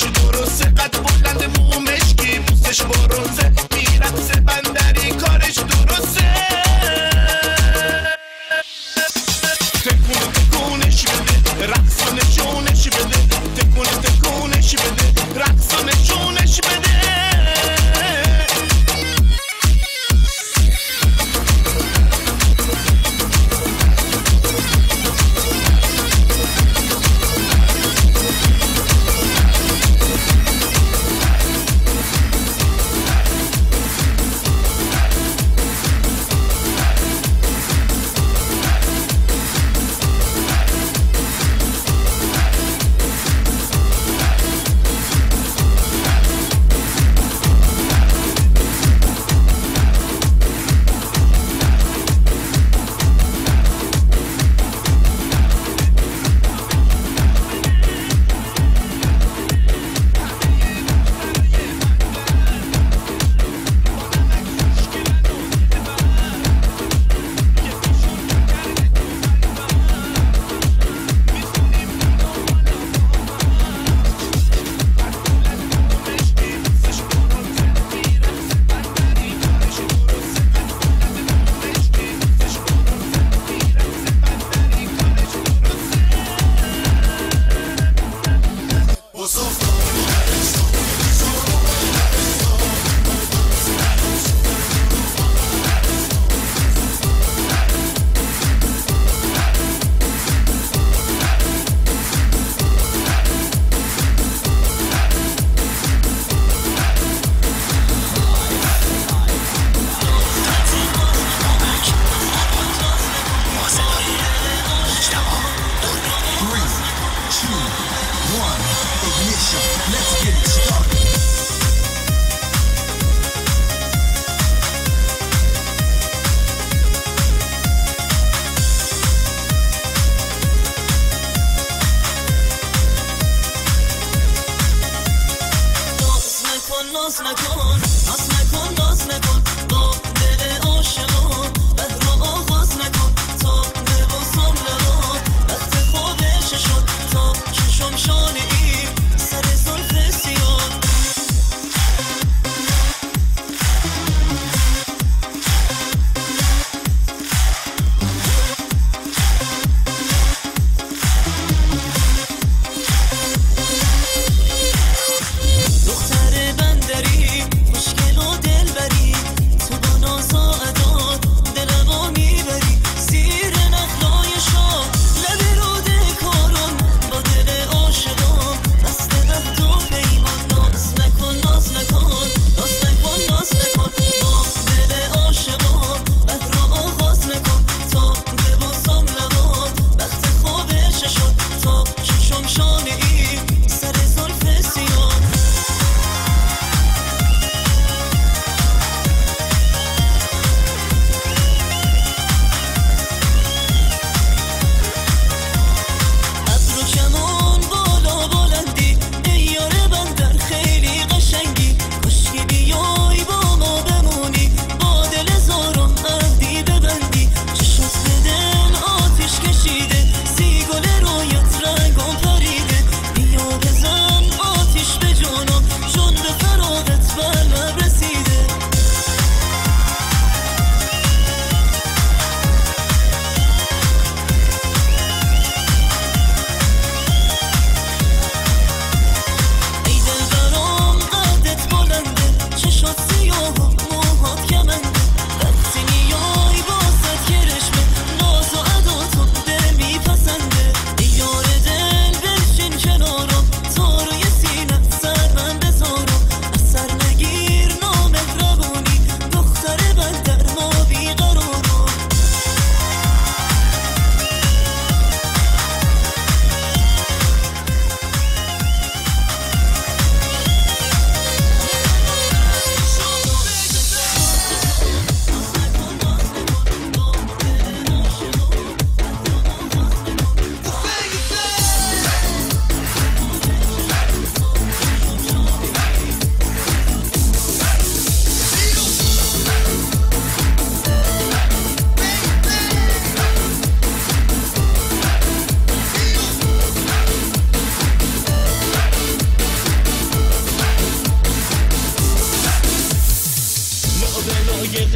کارش درسته، قد بلند مو مشکی بوسش برونزه، میرقصه بندری کارش درسته. تکونش بده، رقص و نشونش بده، تکونش بده، رقص و نشونش بده. دختر بندری خوشگل و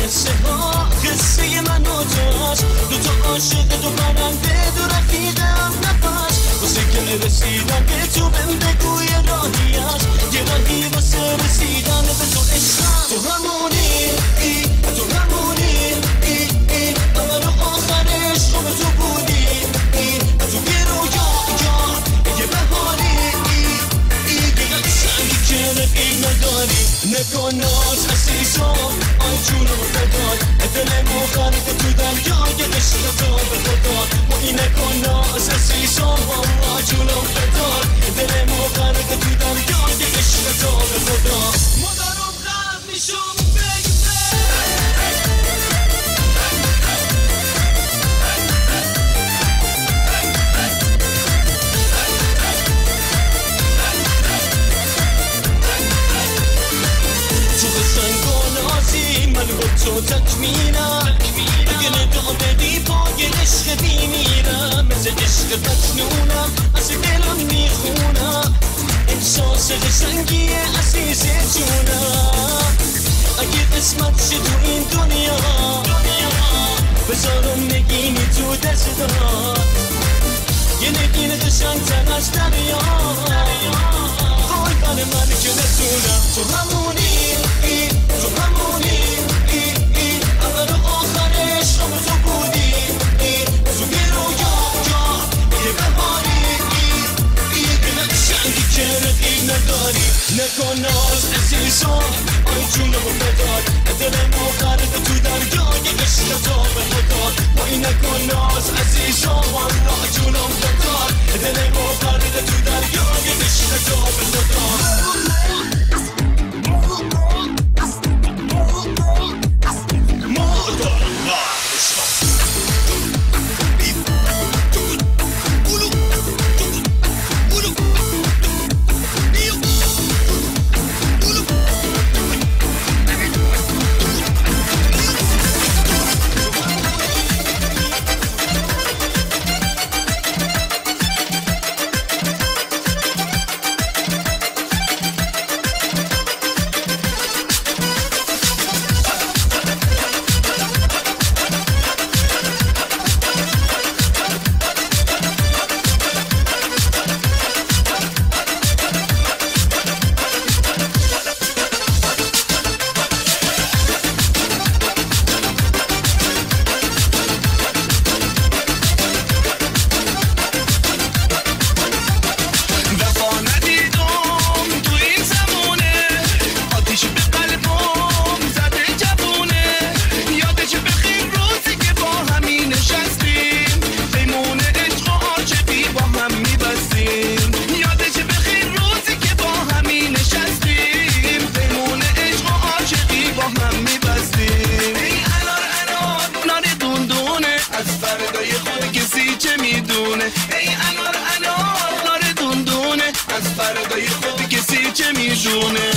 قصه ها قصه من و توست دو تا عاشق دو پرنده دو رفیقم نفس واسه که رسیدن به تو بهم بگو یه راهی هست یه راهی واسه رسیدن به تو عشقم تو همونی تو همونی اول و آخرش خوب تو بودی تو یه رویا یه بهاری یه قصنگی که رفیق نداری نکن ناز عزیزم آی جونم فداد دلمو خرید تو دریای عشق تو به خدا ما این نکن ناز عزیزم آی جونم فداد دلمو خرید تو دریای عشق تو به خدا مادرم رفت میشم تو تکمیلم اگه نگاه بدی پای عشق بیمیرم مثل عشق مجنونم از دلم میخونم احساس قشنگی عزیز جونم اگه قسمت شه تو این دنیا بذارم نگینی تو دستات یه نگین قشنگ‌تر از دریا قربان من که نتونم تو همونی تو همونی اول و آخرش خوب تو بودی تو یه رویا یه بهاری یه قشنگی که رفیق نداری نکن ناز عزیزم آی جونم فداد دلمو خرید تو دریای عشق تو به خدا وای نکن ناز عزیزم آی جونم فداد دلمو خرید تو دریای عشق تو به خدا ای انار انار نار دندونه از فردای خوبی کسی چه میدونه